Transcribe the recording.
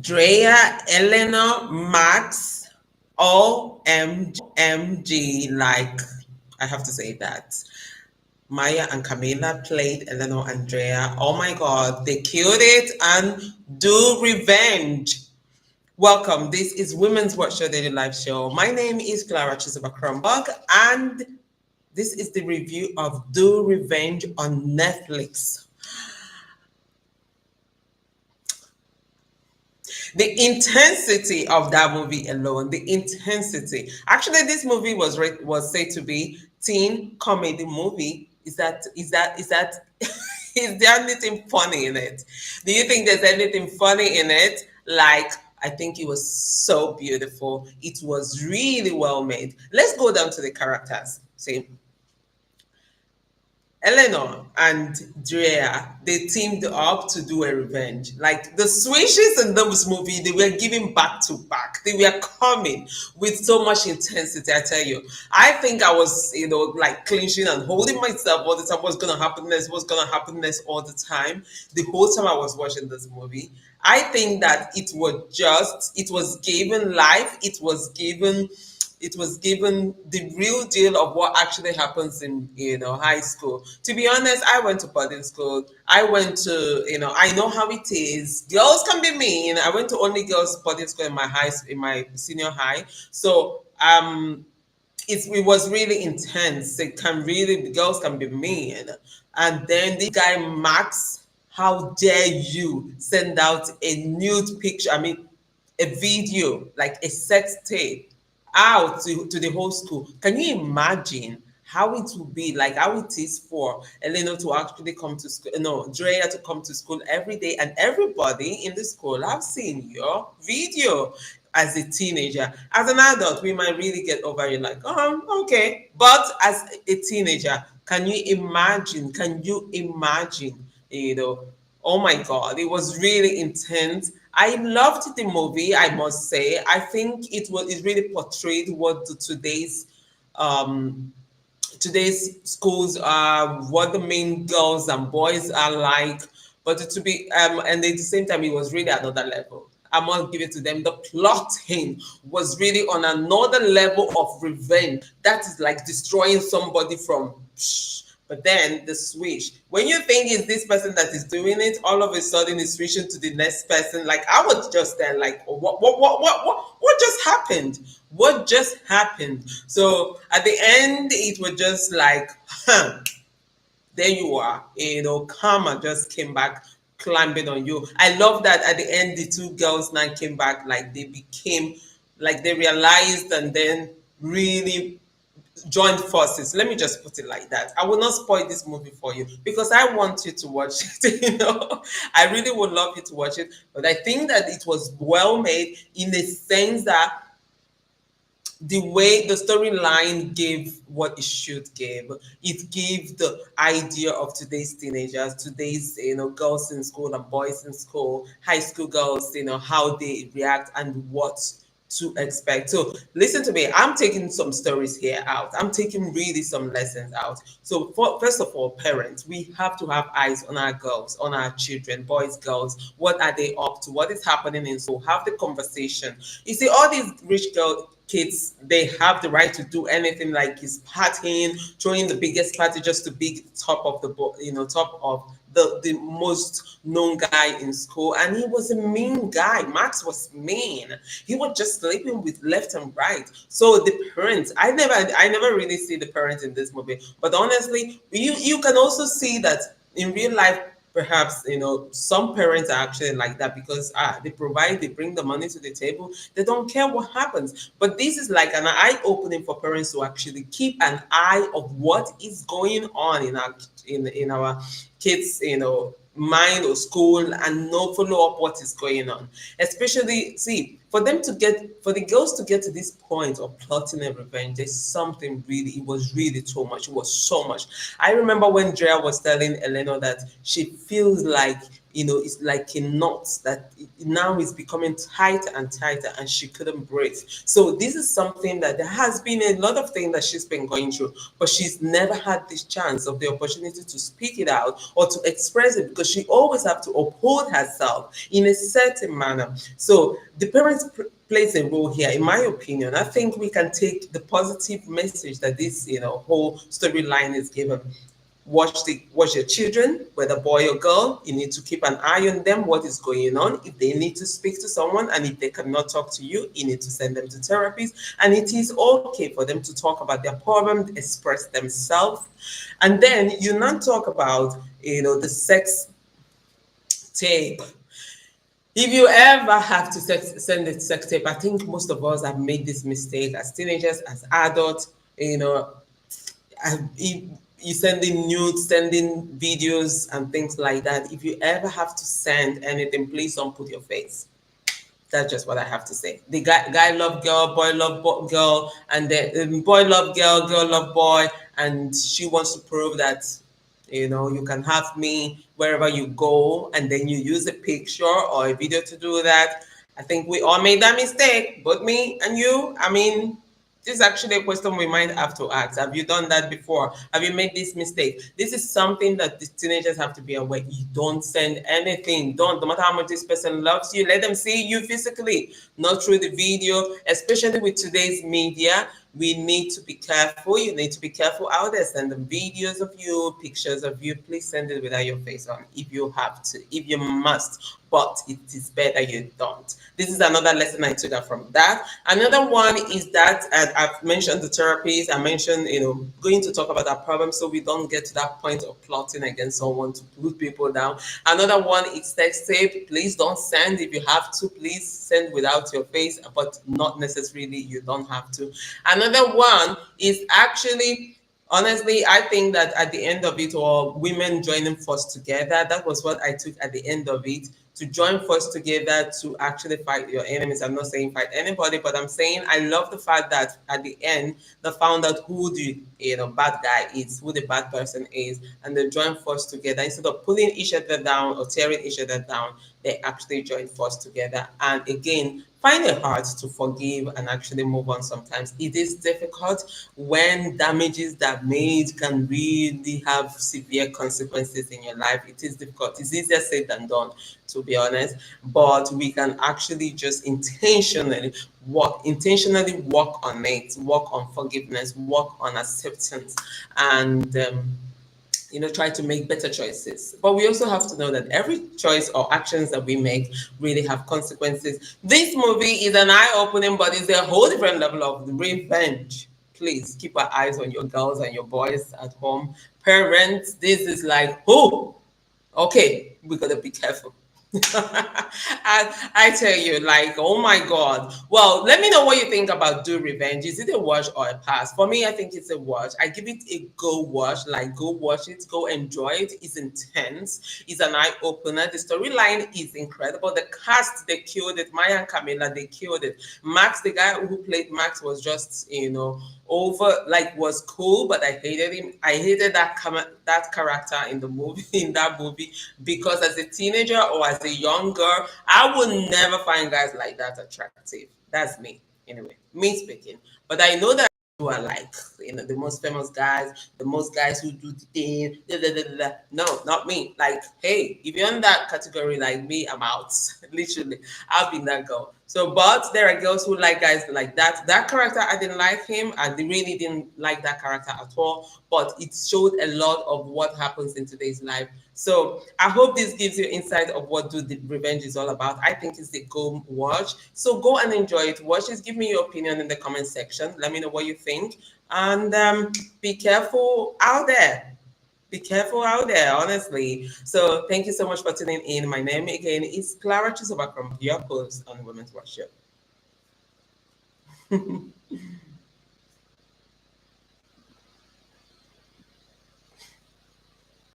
Drea, Eleanor, Max, OMG, like I have to say that. Maya and Camila played Eleanor and Drea. Oh my god, they killed it and do revenge. Welcome. This is Women's Watch Show Daily Live Show. My name is Clara Chisova Kronberg, and this is the review of Do Revenge on Netflix. The intensity of that movie alone, the intensity. Actually, this movie was said to be teen comedy movie. Is that is there anything funny in it? Do you think there's anything funny in it? Like, I think it was so beautiful. It was really well made. Let's go down to the characters. See, Eleanor and Drea, they teamed up to do a revenge. Like the switches in this movie, they were giving back to back. They were coming with so much intensity. I tell you, I think I was, like clinching and holding myself all the time. What's gonna happen next? What's gonna happen next all the time? The whole time I was watching this movie, I think that it was given life. It was given the real deal of what actually happens in high school. To be honest, I went to boarding school. I went to I know how it is. Girls can be mean. I went to only girls boarding school in my senior high. So it was really intense. The girls can be mean. And then this guy Max, how dare you send out a nude picture? I mean, a video, like a sex tape, out to the whole school. Can you imagine how it will be, like how it is for Elena to actually come to school, no, Drea to come to school every day, and everybody in the school have seen your video as a teenager. As an adult, we might really get over it, like, okay. But as a teenager, can you imagine? Can you imagine? Oh my God, it was really intense. I loved the movie, I must say. I think it really portrayed what today's schools are, what the main girls and boys are like. But to be and at the same time, it was really another level. I must give it to them. The plotting was really on another level of revenge. That is like destroying somebody from. But then the switch. When you think it's this person that is doing it, all of a sudden it's switching to the next person. Like I was just there, like, what just happened? What just happened? So at the end, it was just like, there you are. Karma just came back climbing on you. I love that at the end, the two girls now came back, like they became, like they realized and then really joined forces. Let me just put it like that. I will not spoil this movie for you because I want you to watch it. I really would love you to watch it. But I think that it was well made in the sense that the way the storyline gave what it should give, it gave the idea of today's teenagers, today's girls in school and boys in school, high school girls, how they react and what to expect. So listen to me. I'm taking some stories here out. I'm taking really some lessons out. So first of all, parents, we have to have eyes on our girls, on our children, boys, girls. What are they up to? What is happening in school? Have the conversation. You see, all these rich girl kids, they have the right to do anything, like is partying, throwing the biggest party just to be top of top of the most known guy in school. And he was a mean guy. Max was mean. He was just sleeping with left and right. So the parents, I never really see the parents in this movie, but honestly, you can also see that in real life. Perhaps some parents are actually like that because they bring the money to the table, they don't care what happens. But this is like an eye opening for parents to actually keep an eye of what is going on in our kids mind or school, and no follow up what is going on. Especially, see, for the girls to get to this point of plotting and revenge, there's something really, it was really too much. It was so much. I remember when Drea was telling Eleanor that she feels like it's like a knot that now is becoming tighter and tighter, and she couldn't breathe. So this is something that there has been a lot of things that she's been going through, but she's never had this chance of the opportunity to speak it out or to express it, because she always have to uphold herself in a certain manner. So the parents plays a role here, in my opinion. I think we can take the positive message that this, whole storyline is given. Watch your children, whether boy or girl. You need to keep an eye on them, what is going on. If they need to speak to someone, and if they cannot talk to you, you need to send them to therapists. And it is okay for them to talk about their problem, express themselves. And then you not talk about, the sex tape. If you ever have to send a sex tape, I think most of us have made this mistake as teenagers, as adults. You sending nudes, sending videos, and things like that. If you ever have to send anything, please don't put your face. That's just what I have to say. The guy love girl, boy love girl, and the boy love girl, girl love boy, and she wants to prove that you can have me wherever you go, and then you use a picture or a video to do that. I think we all made that mistake, but me and you. I mean, this is actually a question we might have to ask. Have you done that before? Have you made this mistake? This is something that the teenagers have to be aware. You don't send anything. Don't, no matter how much this person loves you, let them see you physically, not through the video. Especially with today's media, we need to be careful. You need to be careful out there. Send them videos of you, pictures of you. Please send it without your face on if you have to, if you must. But it is better you don't. This is another lesson I took from that. Another one is that I've mentioned the therapies. I mentioned, going to talk about that problem so we don't get to that point of plotting against someone to put people down. Another one is text tape. Please don't send. If you have to, please send without your face, but not necessarily you don't have to. Another one is actually, honestly, I think that at the end of it all, women joining force together, that was what I took at the end of it, to join force together to actually fight your enemies. I'm not saying fight anybody, but I'm saying I love the fact that at the end, they found out who the bad guy is, who the bad person is, and they join force together. Instead of pulling each other down or tearing each other down, they actually join force together. And again, find a heart to forgive and actually move on. Sometimes it is difficult when damages that made can really have severe consequences in your life. It is difficult. It's easier said than done, to be honest. But we can actually just intentionally work on it, work on forgiveness, work on acceptance, and try to make better choices. But we also have to know that every choice or actions that we make really have consequences. This movie is an eye-opening, but it's a whole different level of revenge. Please keep our eyes on your girls and your boys at home. Parents, this is like, oh, okay, we gotta be careful. I tell you, like, oh my God. Well, let me know what you think about Do Revenge. Is it a watch or a pass? For me, I think it's a watch. I give it a go watch. Like, go watch it, go enjoy it. It's intense. It's an eye opener. The storyline is incredible. The cast, they killed it. Maya and Camila, they killed it. Max, the guy who played Max, was just, was cool, but I hated him. I hated that character in the movie, in that movie, because as a teenager or as a young girl, I would never find guys like that attractive. That's me, anyway, me speaking. But I know that who are like, the most famous guys, the most guys who do the thing. Da, da, da, da, da. No, not me. Like, hey, if you're in that category like me, I'm out. Literally, I've been that girl. So, but there are girls who like guys like that. That character, I didn't like him. I really didn't like that character at all. But it showed a lot of what happens in today's life. So I hope this gives you insight of what Do the Revenge is all about. I think it's a go watch. So go and enjoy it. Watch it. Give me your opinion in the comment section. Let me know what you think. And be careful out there. Be careful out there, honestly. So thank you so much for tuning in. My name again is Clara Chisobakram, your host on Women's World Show.